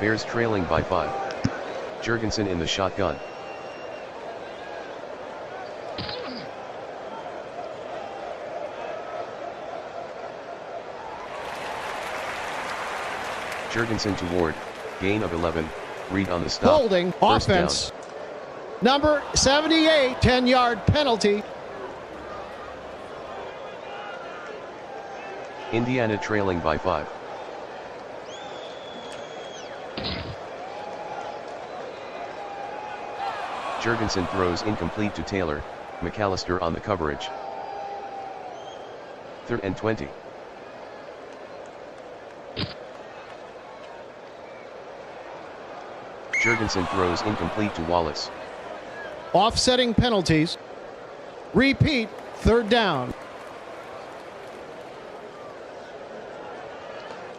Bears trailing by 5. Jurgensen in the shotgun. Jurgensen to Ward, gain of 11, Reed on the stop. Holding, offense. Down. Number 78, 10-yard penalty. Indiana trailing by 5. Jurgensen throws incomplete to Taylor, McAllister on the coverage. 3rd and 20. Jurgensen throws incomplete to Wallace. Offsetting penalties. Repeat, 3rd down.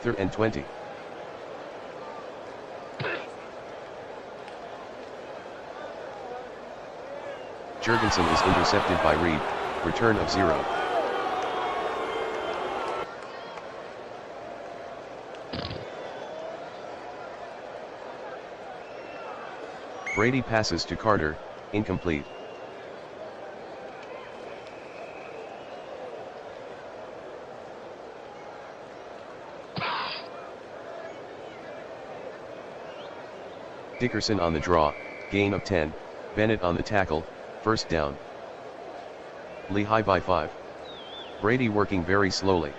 3rd and 20. Jurgensen is intercepted by Reed, return of 0. Brady passes to Carter, incomplete. Dickerson on the draw, gain of 10, Bennett on the tackle, 1st down. Lehigh by 5. Brady working very slowly.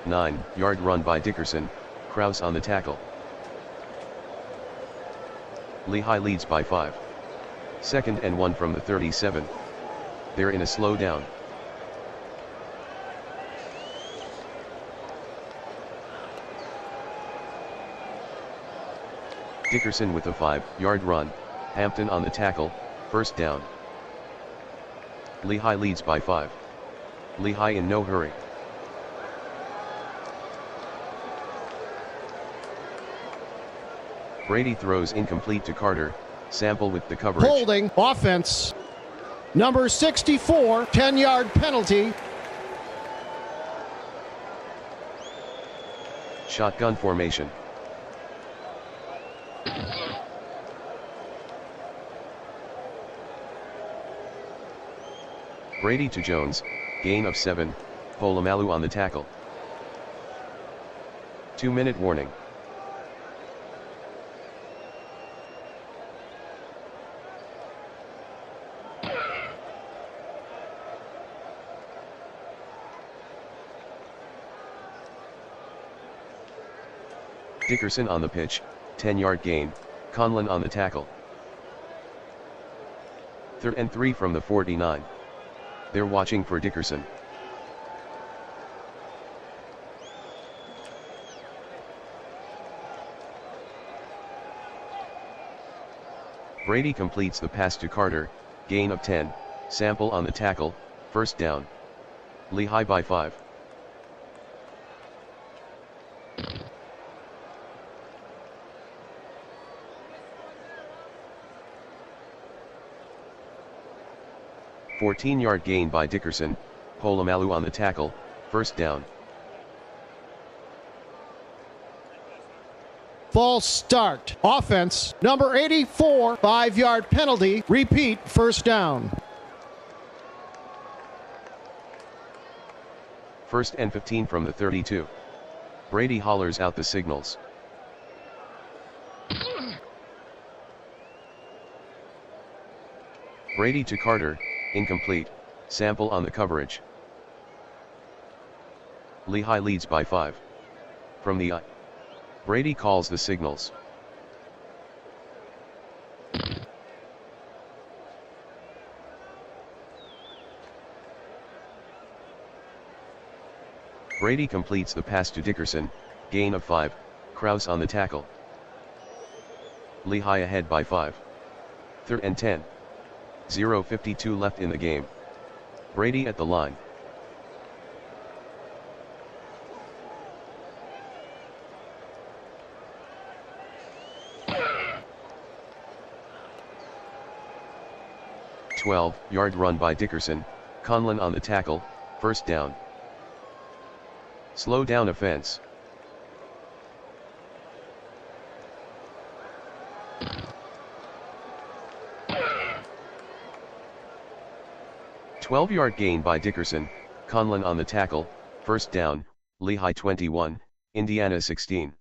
Nine-yard run by Dickerson, Krause on the tackle. Lehigh leads by 5. 2nd and 1 from the 37. They're in a slow down. Dickerson with a 5-yard run, Hampton on the tackle, 1st down. Lehigh leads by 5. Lehigh in no hurry. Brady throws incomplete to Carter, Sample with the coverage. Holding, offense. Number 64, 10-yard penalty. Shotgun formation. Brady to Jones, gain of 7, Polamalu on the tackle. 2-minute warning. Dickerson on the pitch, 10-yard gain, Conlon on the tackle. 3rd and 3 from the 49. They're watching for Dickerson. Brady completes the pass to Carter, gain of 10, Sample on the tackle, 1st down. Lehigh by 5. Fourteen-yard gain by Dickerson, Polamalu on the tackle, 1st down. False start. Offense. Number 84, 5-yard penalty. Repeat, 1st down. 1st and 15 from the 32. Brady hollers out the signals. Brady to Carter, incomplete, Sample on the coverage. Lehigh leads by 5. From the I. Brady calls the signals. Brady completes the pass to Dickerson, gain of 5, Krause on the tackle. Lehigh ahead by 5. 3rd and 10. 0:52 left in the game. Brady at the line. Yard run by Dickerson, Conlon on the tackle, first down. Slow down offense. "12-yard gain by Dickerson, Conlon on the tackle, first down, Lehigh 21, Indiana 16.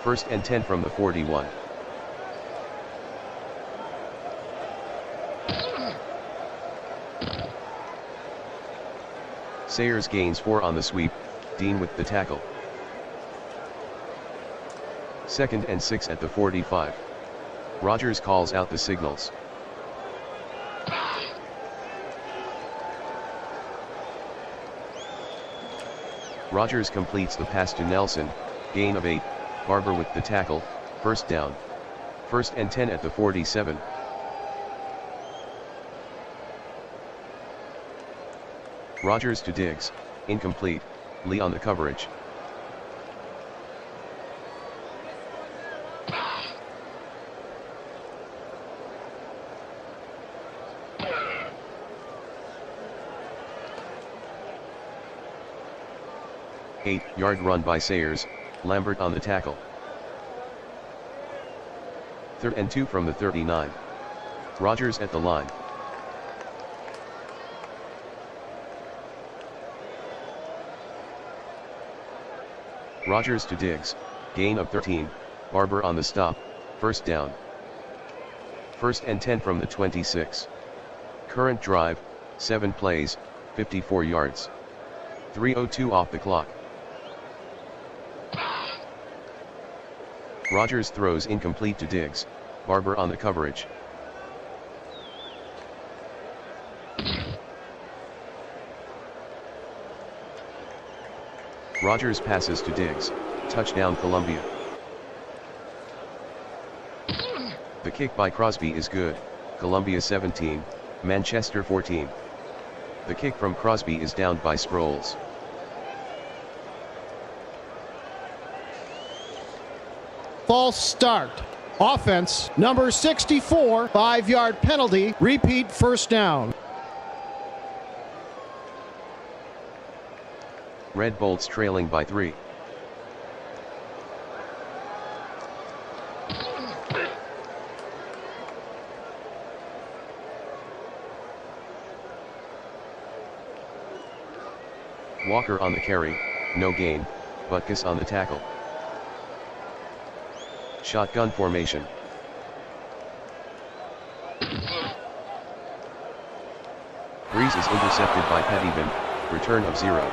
First and 10 from the 41. Sayers gains 4 on the sweep, Dean with the tackle. Second and 6 at the 45. Rogers calls out the signals. Rogers completes the pass to Nelson, gain of 8, Barber with the tackle, first down. First and 10 at the 47. Rogers to Diggs, incomplete, Lee on the coverage. 8-yard run by Sayers, Lambert on the tackle. 3rd and 2 from the 39. Rogers at the line. Rogers to Diggs, gain of 13, Barber on the stop, 1st down. 1st and 10 from the 26. Current drive, 7 plays, 54 yards. 3:02 off the clock. Rogers throws incomplete to Diggs, Barber on the coverage. Rogers passes to Diggs, touchdown Columbia. The kick by Crosby is good, Columbia 17, Manchester 14. The kick from Crosby is downed by Sproles. False start. Offense, number 64, 5-yard penalty, repeat 1st down. Red Bolts trailing by 3. Walker on the carry, no gain, Butkus on the tackle. Shotgun formation. Breeze is intercepted by Pettibin, return of 0.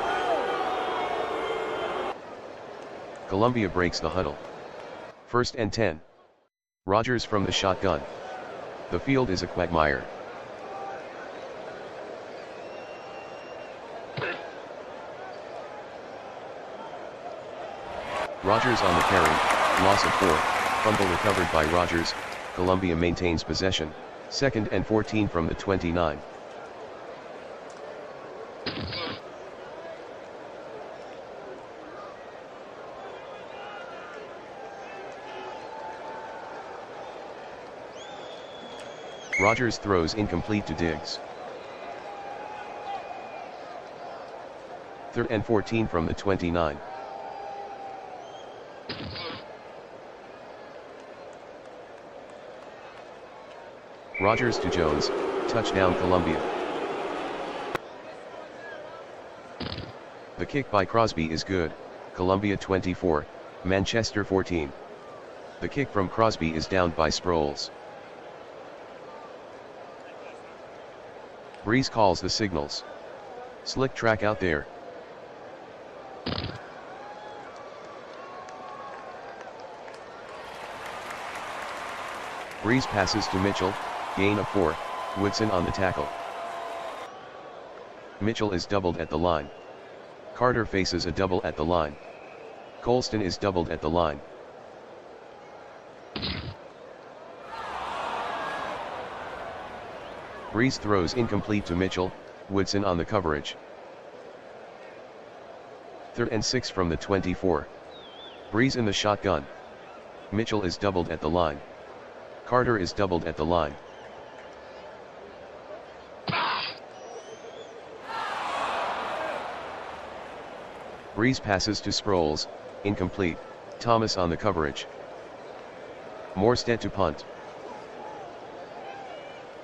Columbia breaks the huddle. 1st and 10. Rogers from the shotgun. The field is a quagmire. Rogers on the carry, loss of 4, fumble recovered by Rogers, Columbia maintains possession, 2nd and 14 from the 29. Rogers throws incomplete to Diggs. 3rd and 14 from the 29. Rogers to Jones, touchdown Columbia. The kick by Crosby is good, Columbia 24, Manchester 14. The kick from Crosby is downed by Sproles. Breeze calls the signals. Slick track out there. Breeze passes to Mitchell, gain of 4, Woodson on the tackle. Mitchell is doubled at the line. Carter faces a double at the line. Colston is doubled at the line. Breeze throws incomplete to Mitchell, Woodson on the coverage. 3rd and 6 from the 24. Breeze in the shotgun. Mitchell is doubled at the line. Carter is doubled at the line. Breeze passes to Sproles, incomplete, Thomas on the coverage. Morstead to punt.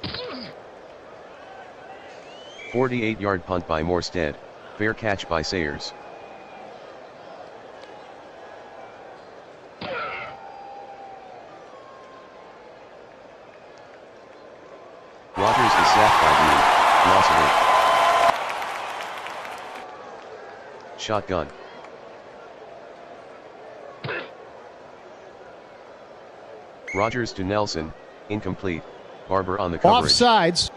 A 48-yard punt by Morstead, fair catch by Sayers. Rogers is sacked by Dean, loss of 8. Shotgun. Rogers to Nelson, incomplete, Barber on the coverage. Offsides.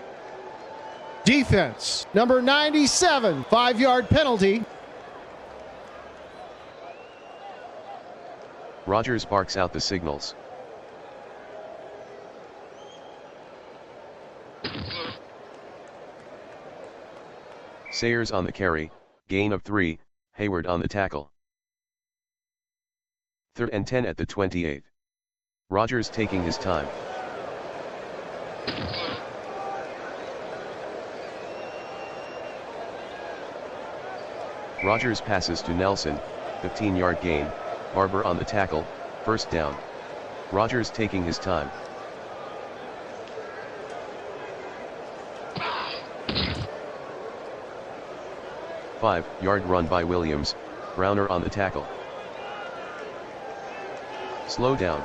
Defense, number 97, 5-yard penalty. Rogers barks out the signals. Sayers on the carry, gain of 3, Hayward on the tackle. 3rd and 10 at the 28. Rogers taking his time. Rogers passes to Nelson, 15-yard gain, Barber on the tackle, first down. Rogers taking his time. Five-yard run by Williams, Browner on the tackle. Slow down.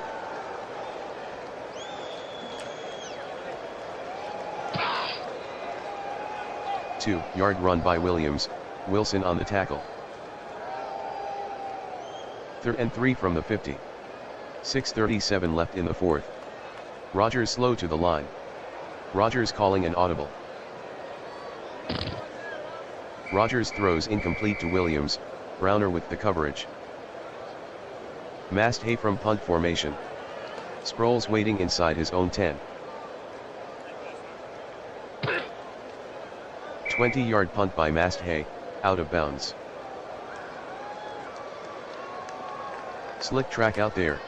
Two-yard run by Williams, Wilson on the tackle. 3rd and 3 from the 50. 6:37 left in the fourth. Rogers slow to the line. Rogers calling an audible. Rogers throws incomplete to Williams, Browner with the coverage. Mast Hay from punt formation. Sproles waiting inside his own 10. 20-yard punt by Mast Hay, out of bounds. Slick track out there.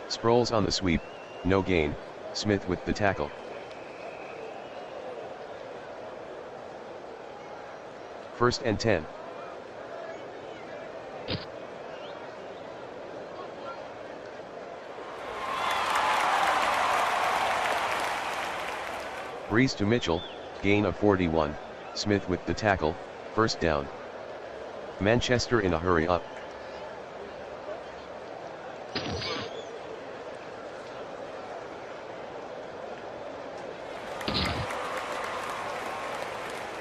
Sproles on the sweep, no gain, Smith with the tackle. First and 10. Breeze to Mitchell, gain of 41, Smith with the tackle, first down. Manchester in a hurry up.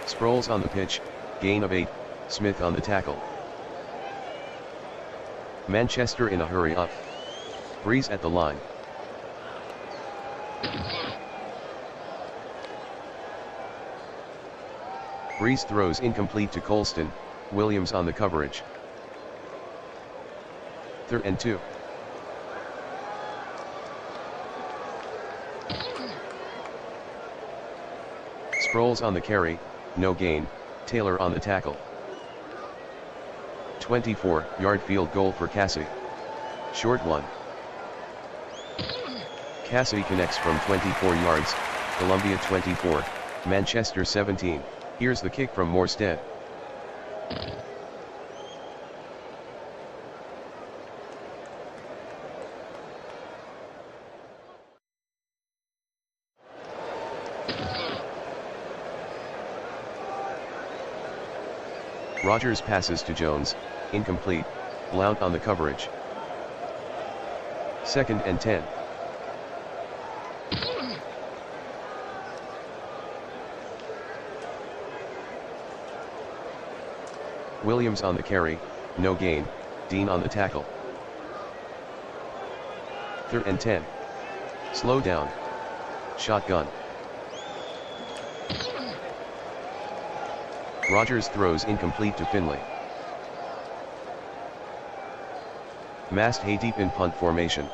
Sproles on the pitch, gain of 8, Smith on the tackle. Manchester in a hurry up. Breeze at the line. Breeze throws incomplete to Colston, Williams on the coverage. 3rd and 2. Sproles on the carry, no gain, Taylor on the tackle. 24-yard field goal for Cassidy. Short one. Cassidy connects from 24 yards, Columbia 24, Manchester 17. Here's the kick from Morstead. Rogers passes to Jones, incomplete, Blount on the coverage. 2nd and 10. Williams on the carry, no gain, Dean on the tackle. 3rd and 10. Slow down. Shotgun. Rogers throws incomplete to Finley. Mast Hay deep in punt formation.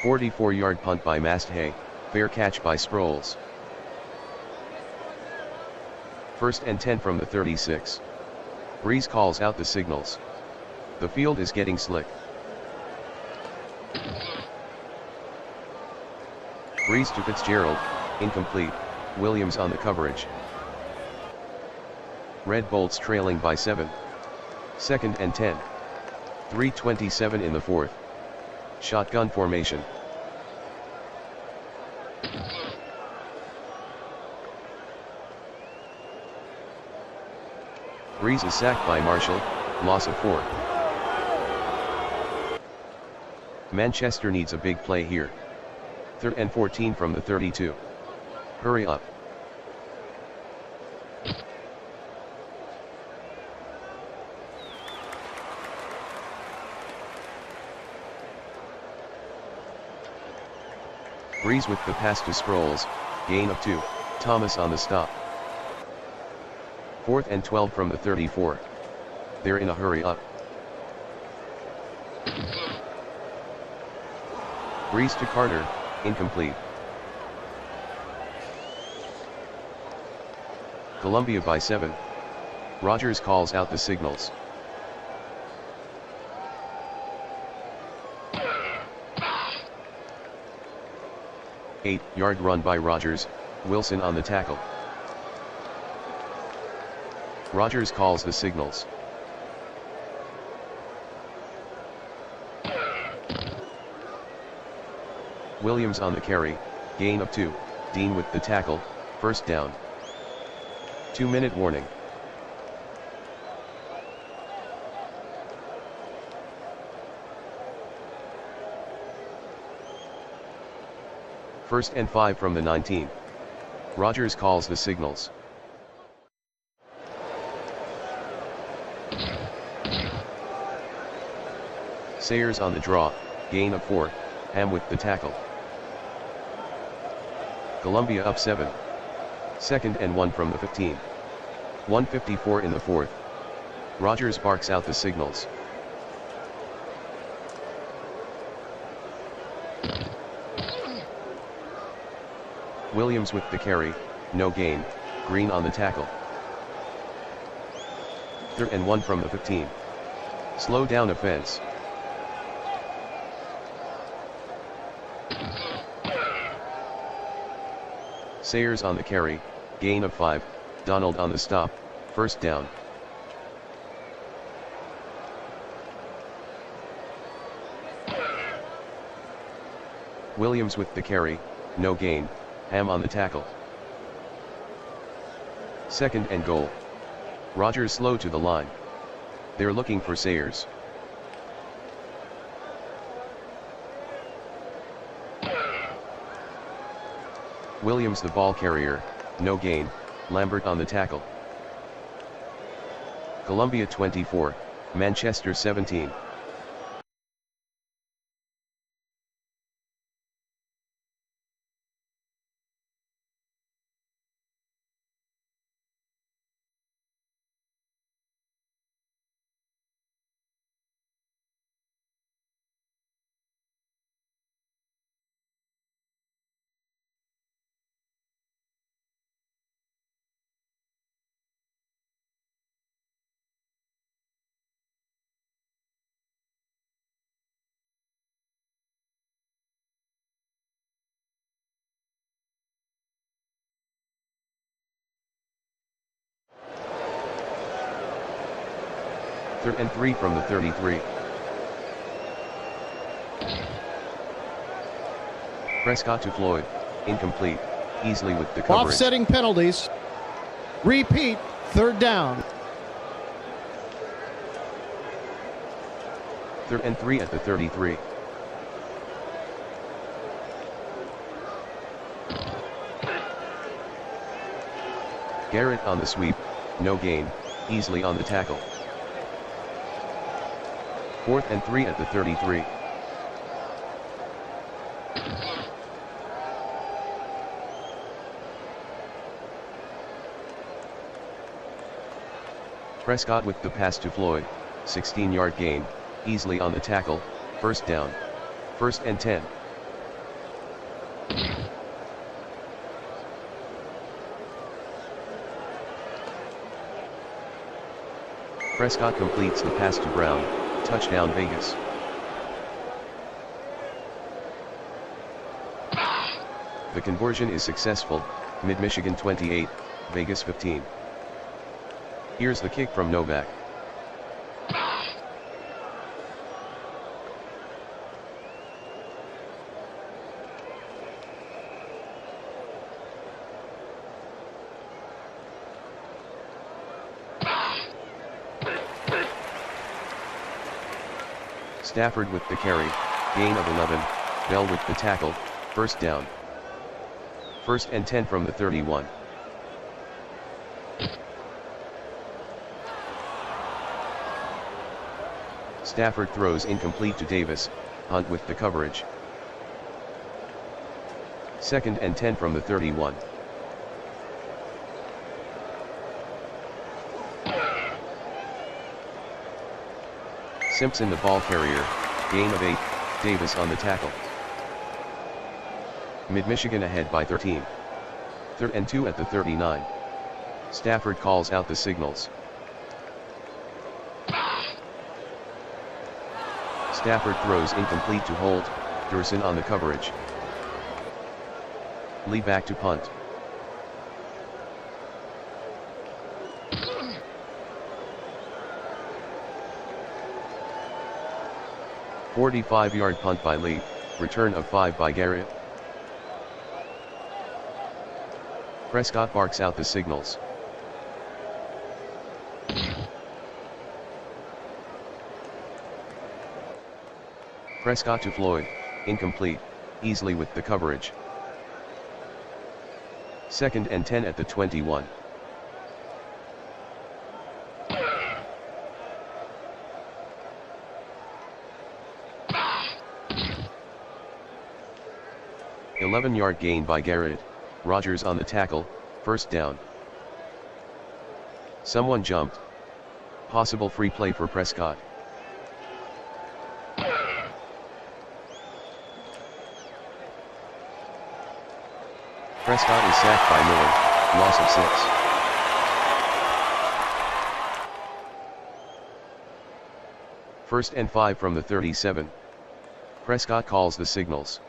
44-yard punt by Mast Hay, fair catch by Sproles. 1st and 10 from the 36. Breeze calls out the signals. The field is getting slick. Breeze to Fitzgerald, incomplete, Williams on the coverage. Red Bolts trailing by 7. 2nd and 10. 3:27 in the fourth. Shotgun formation. Breeze is sacked by Marshall, loss of 4. Manchester needs a big play here. 3rd and 14 from the 32. Hurry up. Breeze with the pass to Sproles, gain of 2, Thomas on the stop. 4th and 12 from the 34. They're in a hurry up. Breeze to Carter, incomplete. Columbia by 7. Rogers calls out the signals. 8-yard run by Rogers, Wilson on the tackle. Rogers calls the signals. Williams on the carry, gain of 2, Dean with the tackle, first down. 2-minute warning. First and 5 from the 19. Rogers calls the signals. Sayers on the draw, gain of 4, Ham with the tackle. Columbia up 7. Second and 1 from the 15. 1:54 in the fourth. Rogers barks out the signals. Williams with the carry, no gain, Green on the tackle. 3rd and 1 from the 15. Slow down offense. Sayers on the carry, gain of 5, Donald on the stop, first down. Williams with the carry, no gain, Ham on the tackle. 2nd and goal. Rogers slow to the line. They're looking for Sayers. Williams the ball carrier, no gain, Lambert on the tackle. Columbia 24, Manchester 17. Third and 3 from the 33. Prescott to Floyd, incomplete, Easley with the coverage. Offsetting penalties. Repeat, 3rd down. 3rd and 3 at the 33. Garrett on the sweep, no gain, Easley on the tackle. 4th and 3 at the 33. Prescott with the pass to Floyd, 16-yard gain, Easley on the tackle, first down. 1st and 10. Prescott completes the pass to Brown, touchdown Vegas. The conversion is successful, Mid-Michigan 28, Vegas 15. Here's the kick from Novak. Stafford with the carry, gain of 11, Bell with the tackle, first down. 1st and 10 from the 31. Stafford throws incomplete to Davis, Hunt with the coverage. 2nd and 10 from the 31. Simpson the ball carrier, gain of 8, Davis on the tackle. Mid-Michigan ahead by 13. 3rd and 2 at the 39. Stafford calls out the signals. Stafford throws incomplete to Holt, Durson on the coverage. Lee back to punt. "45-yard punt by Lee, return of 5 by Garrett." Prescott barks out the signals. Prescott to Floyd, incomplete, easily with the coverage. 2nd and 10 at the 21. "11-yard gain by Garrett, Rogers on the tackle, 1st down." Someone jumped. Possible free play for Prescott. Prescott is sacked by Miller, loss of 6. First and 5 from the 37. Prescott calls the signals.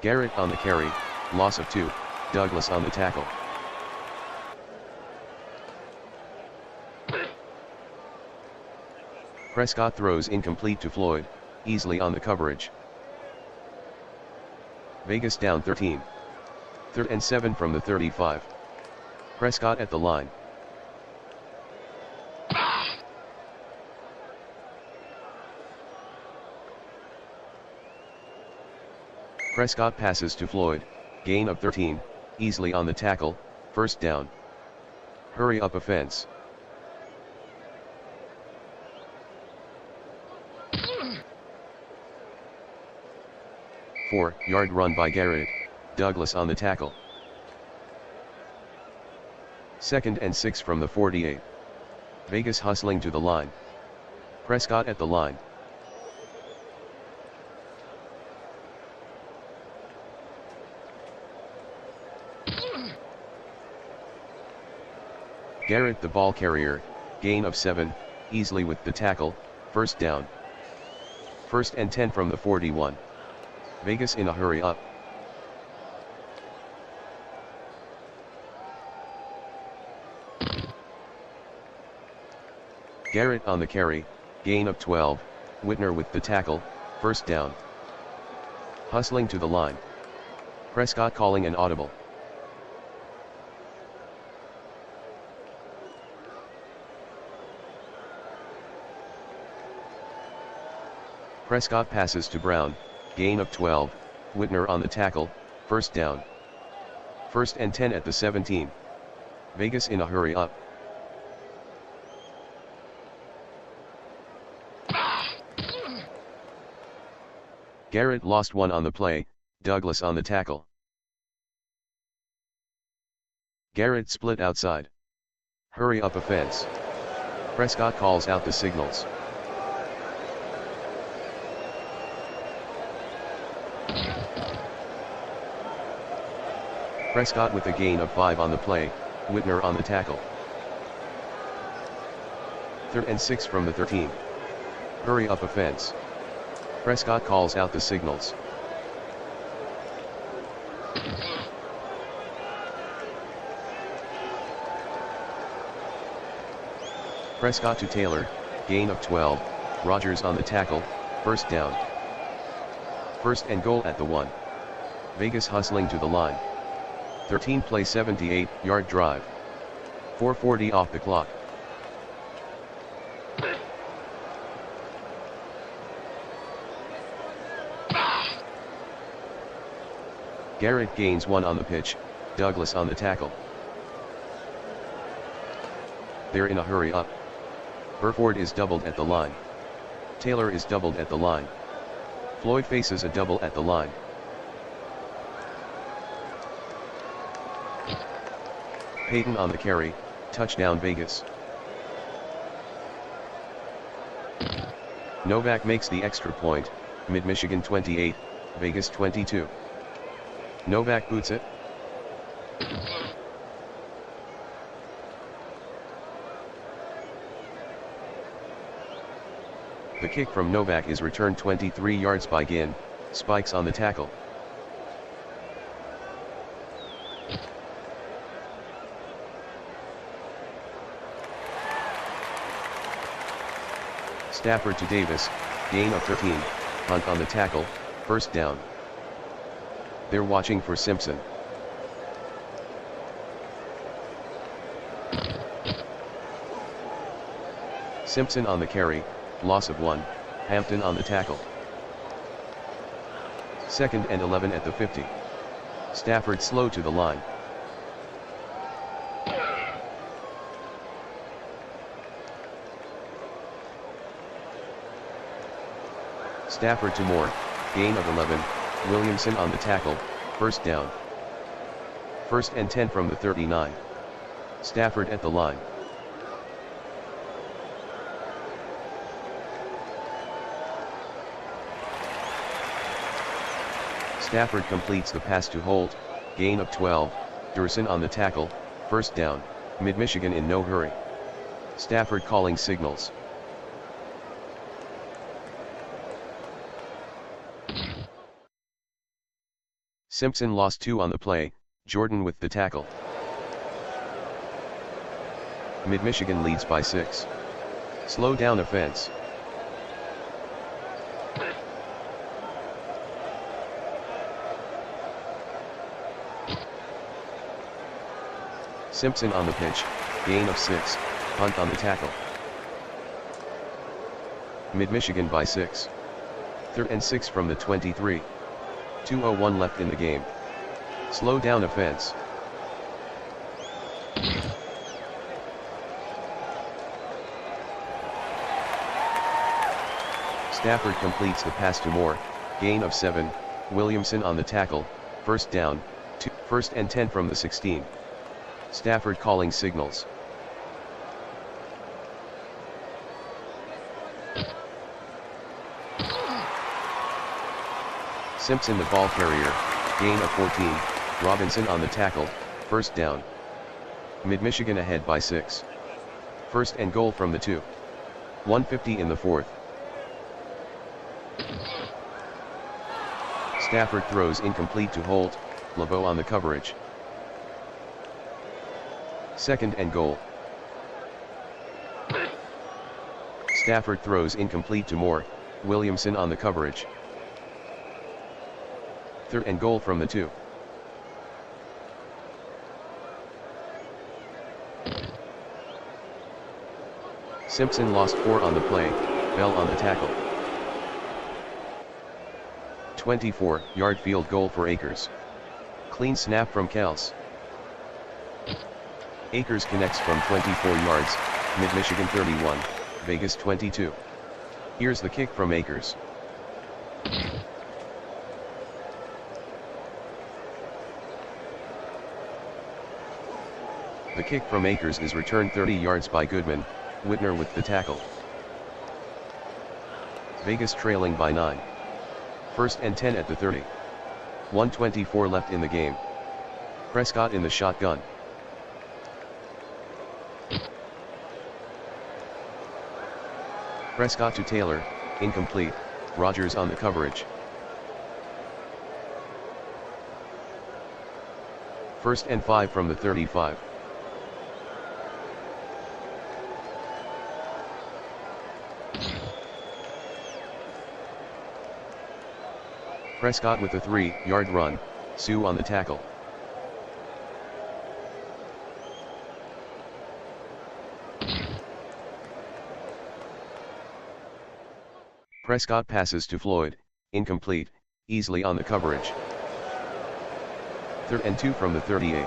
Garrett on the carry, loss of 2, Douglas on the tackle. Prescott throws incomplete to Floyd, easily on the coverage. Vegas down 13. 3rd and 7 from the 35. Prescott at the line. Prescott passes to Floyd, gain of 13, easily on the tackle, 1st down. Hurry up offense. "4-yard run by Garrett, Douglas on the tackle. 2nd and 6 from the 48. Vegas hustling to the line. Prescott at the line. Garrett the ball carrier, gain of 7, easily with the tackle, 1st down. 1st and 10 from the 41. Vegas in a hurry up. Garrett on the carry, gain of 12, Whitner with the tackle, 1st down. Hustling to the line. Prescott calling an audible. Prescott passes to Brown, gain of 12, Whitner on the tackle, 1st down. 1st and 10 at the 17. Vegas in a hurry up. Garrett lost 1 on the play, Douglas on the tackle. Garrett split outside. Hurry up offense. Prescott calls out the signals. Prescott with a gain of 5 on the play, Whitner on the tackle. 3rd and 6 from the 13. Hurry up offense. Prescott calls out the signals. Prescott to Taylor, gain of 12, Rogers on the tackle, 1st down. 1st and goal at the 1. Vegas hustling to the line. 13 play 78-yard drive. 4:40 off the clock. Garrett gains 1 on the pitch, Douglas on the tackle. They're in a hurry up. Burford is doubled at the line. Taylor is doubled at the line. Floyd faces a double at the line. Payton on the carry, touchdown Vegas. Novak makes the extra point, Mid-Michigan 28, Vegas 22. Novak boots it. The kick from Novak is returned 23 yards by Ginn, spikes on the tackle. Stafford to Davis, gain of 13, punt on the tackle, first down. They're watching for Simpson. Simpson on the carry, loss of 1, Hampton on the tackle. 2nd and 11 at the 50. Stafford slow to the line. Stafford to Moore, gain of 11, Williamson on the tackle, first down. 1st and 10 from the 39. Stafford at the line. Stafford completes the pass to Holt, gain of 12, Durson on the tackle, first down, Mid-Michigan in no hurry. Stafford calling signals. Simpson lost 2 on the play, Jordan with the tackle. Mid-Michigan leads by 6. Slow down offense. Simpson on the pitch, gain of 6, punt on the tackle. Mid-Michigan by 6. 3rd and 6 from the 23. 2:01 left in the game. Slow down offense. Stafford completes the pass to Moore, gain of 7, Williamson on the tackle, first down, 1st and 10 from the 16. Stafford calling signals. Simpson the ball carrier, gain of 14, Robinson on the tackle, first down. Mid-Michigan ahead by 6. 1st and goal from the 2. 1:50 in the 4th. Stafford throws incomplete to Holt, LeBeau on the coverage. 2nd and goal. Stafford throws incomplete to Moore, Williamson on the coverage. 3rd and goal from the 2. Simpson lost 4 on the play, Bell on the tackle. 24-yard field goal for Akers. Clean snap from Kels. Akers connects from 24 yards, Mid-Michigan 31, Vegas 22. Here's the kick from Akers. The kick from Akers is returned 30 yards by Goodman, Whitner with the tackle. Vegas trailing by 9. 1st and 10 at the 30. 1:24 left in the game. Prescott in the shotgun. Prescott to Taylor, incomplete, Rodgers on the coverage. 1st and 5 from the 35. Prescott with a 3-yard run, Sue on the tackle. Prescott passes to Floyd, incomplete, easily on the coverage. 3rd and 2 from the 38.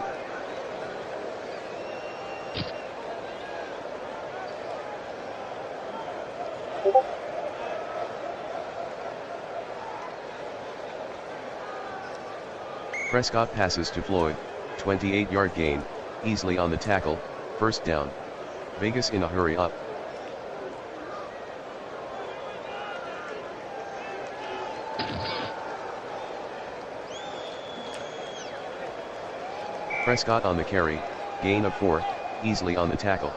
Prescott passes to Floyd, 28-yard gain, easily on the tackle, first down. Vegas in a hurry up. Prescott on the carry, gain of 4, easily on the tackle.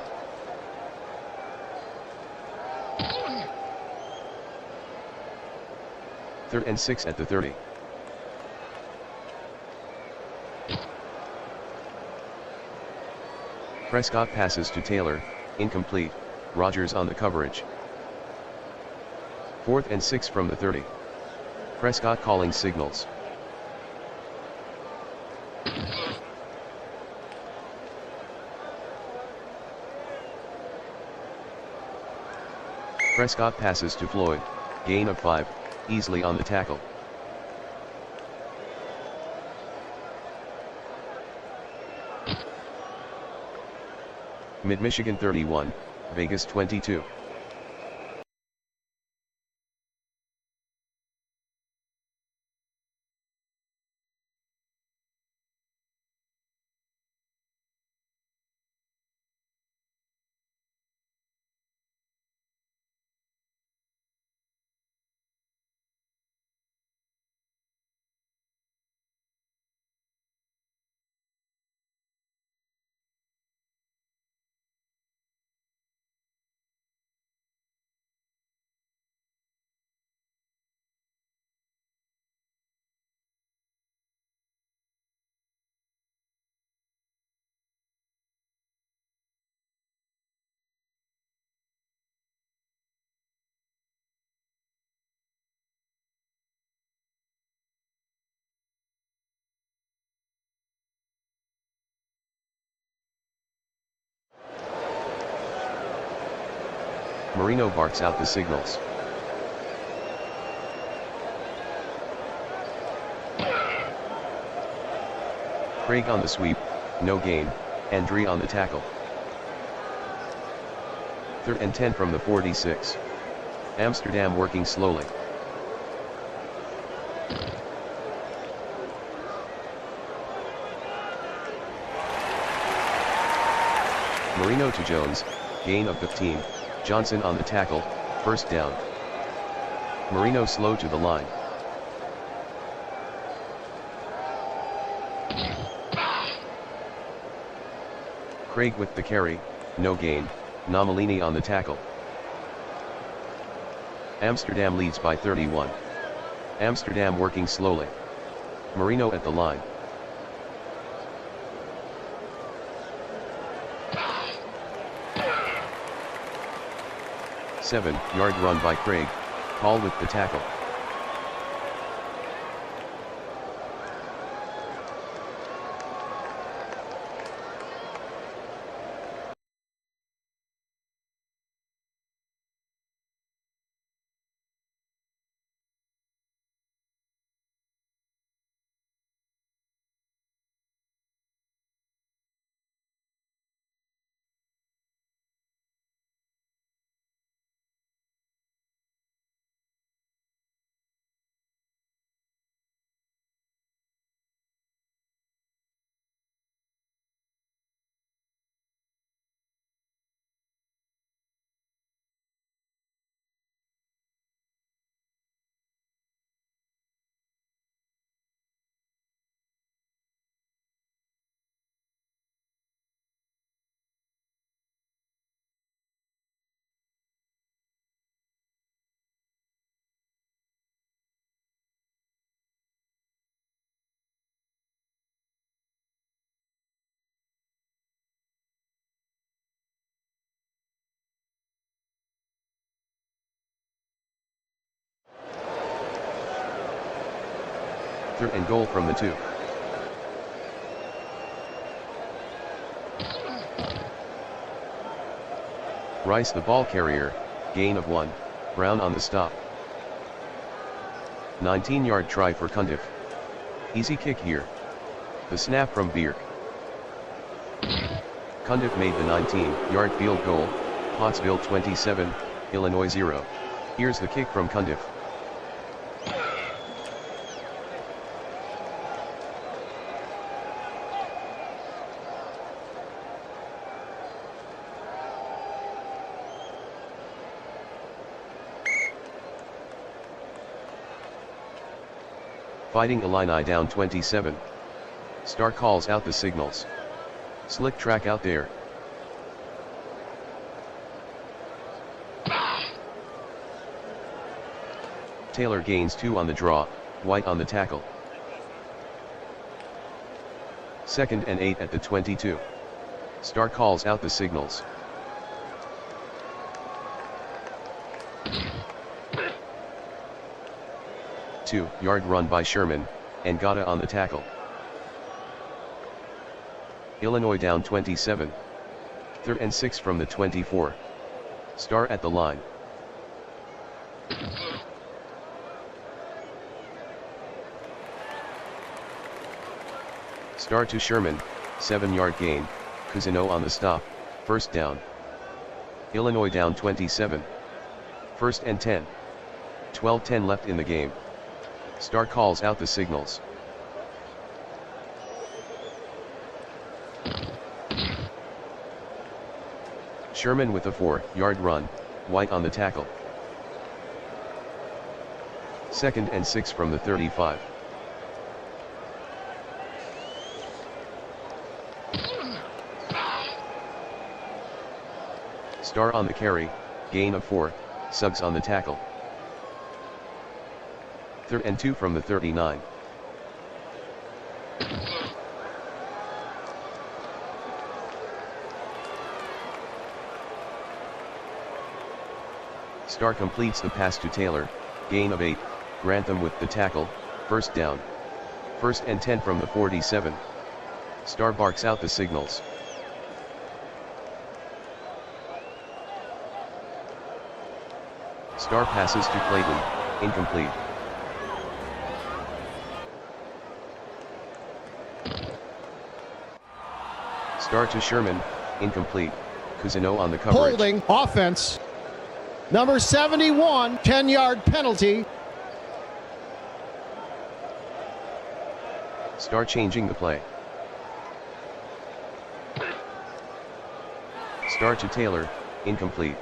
3rd and 6 at the 30. Prescott passes to Taylor, incomplete, Rogers on the coverage. 4th and 6 from the 30. Prescott calling signals. Prescott passes to Floyd, gain of 5, easily on the tackle. Mid-Michigan 31, Vegas 22. Marino barks out the signals. Craig on the sweep, no gain, Andre on the tackle. 3rd and 10 from the 46. Amsterdam working slowly. Marino to Jones, gain of 15, Johnson on the tackle, 1st down. Marino slow to the line. Craig with the carry, no gain, Nomalini on the tackle. Amsterdam leads by 31. Amsterdam working slowly. Marino at the line. Seven-yard run by Craig, Hall with the tackle. Third and goal from the 2. Rice the ball carrier, gain of 1, Brown on the stop. 19-yard try for Cundiff. Easy kick here. The snap from Bierk. Cundiff made the 19-yard field goal, Pottsville 27, Illinois 0. Here's the kick from Cundiff. Fighting Illini down 27. Star calls out the signals. Slick track out there. Taylor gains 2 on the draw, White on the tackle. 2nd and 8 at the 22. Star calls out the signals. Two-yard run by Sherman, and Gata on the tackle. Illinois down 27. 3rd and 6 from the 24. Star at the line. Star to Sherman, 7-yard gain, Cousino on the stop, 1st down. Illinois down 27. 1st and 10. 12:10 left in the game. Star calls out the signals. Sherman with a 4-yard run, White on the tackle. 2nd and 6 from the 35. Star on the carry, gain of 4, Suggs on the tackle. 3rd and 2 from the 39. Star completes the pass to Taylor, gain of 8, Grantham with the tackle, 1st down. 1st and 10 from the 47. Star barks out the signals. Star passes to Clayton, incomplete. Star to Sherman, incomplete, Cousino on the coverage. Holding, offense. Number 71, 10-yard penalty. Star changing the play. Star to Taylor, incomplete.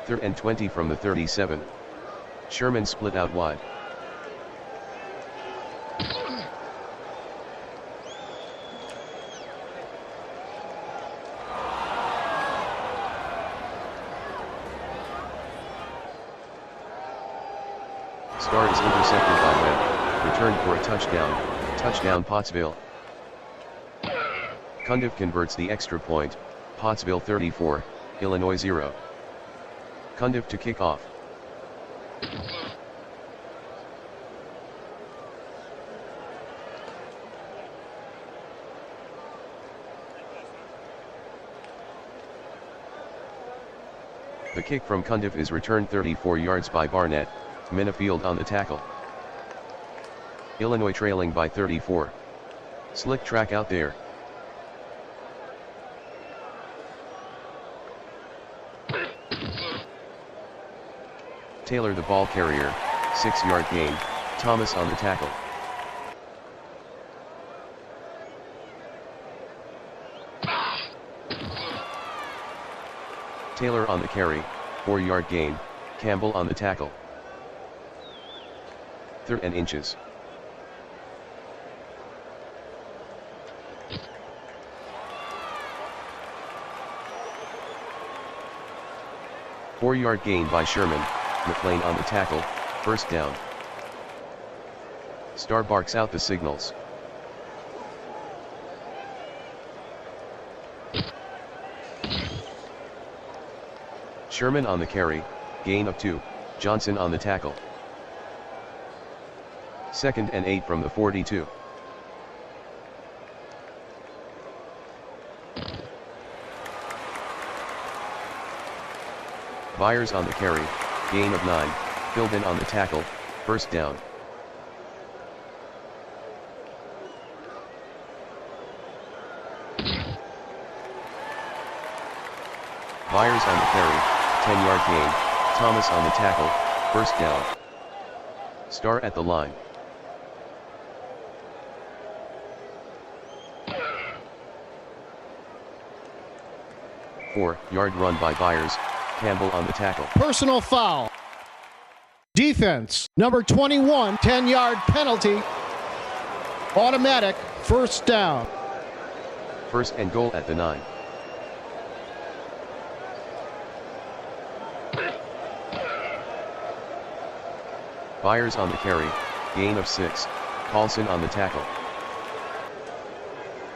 3rd and 20 from the 37. Sherman split out wide. Star is intercepted by Webb, returned for a touchdown, touchdown Pottsville. Cundiff converts the extra point, Pottsville 34, Illinois 0. Cundiff to kick off. The kick from Cundiff is returned 34 yards by Barnett, Minifield on the tackle. Illinois trailing by 34. Slick track out there. Taylor the ball carrier, 6-yard gain, Thomas on the tackle. Taylor on the carry, 4-yard gain, Campbell on the tackle. 3rd and inches. Four-yard gain by Sherman, McLean on the tackle, 1st down. Star barks out the signals. Sherman on the carry, gain of 2, Johnson on the tackle. 2nd and 8 from the 42. Byers on the carry, gain of 9, Philbin on the tackle, 1st down. Byers on the carry, 10-yard gain, Thomas on the tackle, 1st down. Star at the line. Four-yard run by Byers, Campbell on the tackle. Personal foul. Defense, number 21, 10-yard penalty. Automatic, 1st down. 1st and goal at the 9. Byers on the carry, gain of 6, Carlson on the tackle.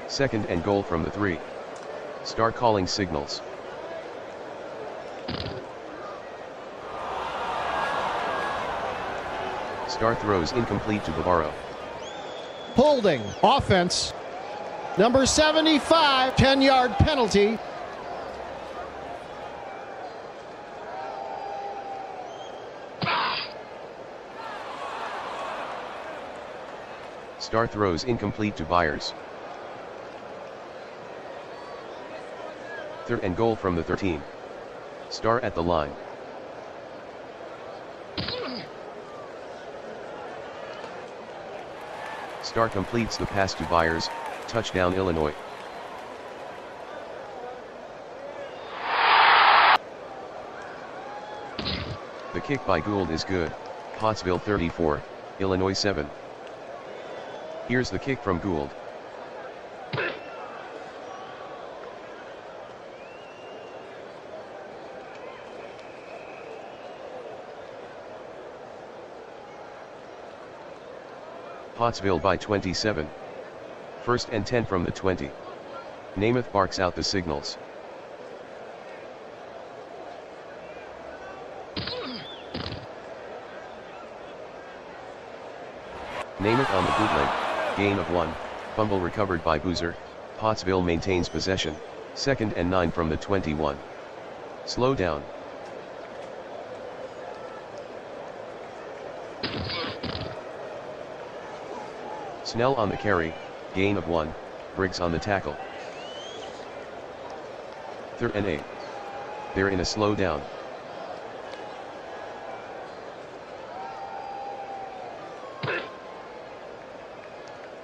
Second and goal from the 3. Star calling signals. Star throws incomplete to Bavaro. Holding. Offense. Number 75, 10-yard penalty. Star throws incomplete to Byers. Third and goal from the 13. Star at the line. Star completes the pass to Byers, touchdown Illinois. The kick by Gould is good, Pottsville 34, Illinois 7. Here's the kick from Gould. Pottsville by 27. First and 10 from the 20. Namath barks out the signals. Namath on the bootleg, gain of 1, fumble recovered by Boozer, Pottsville maintains possession, second and 9 from the 21. Slow down. Snell on the carry, gain of 1, Briggs on the tackle. Third and 8. They're in a slow down.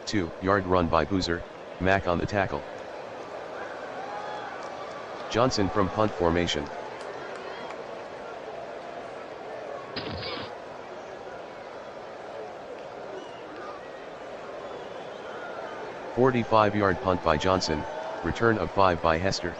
Two-yard run by Boozer, Mack on the tackle. Johnson from punt formation. .45-yard punt by Johnson, return of 5 by Hester.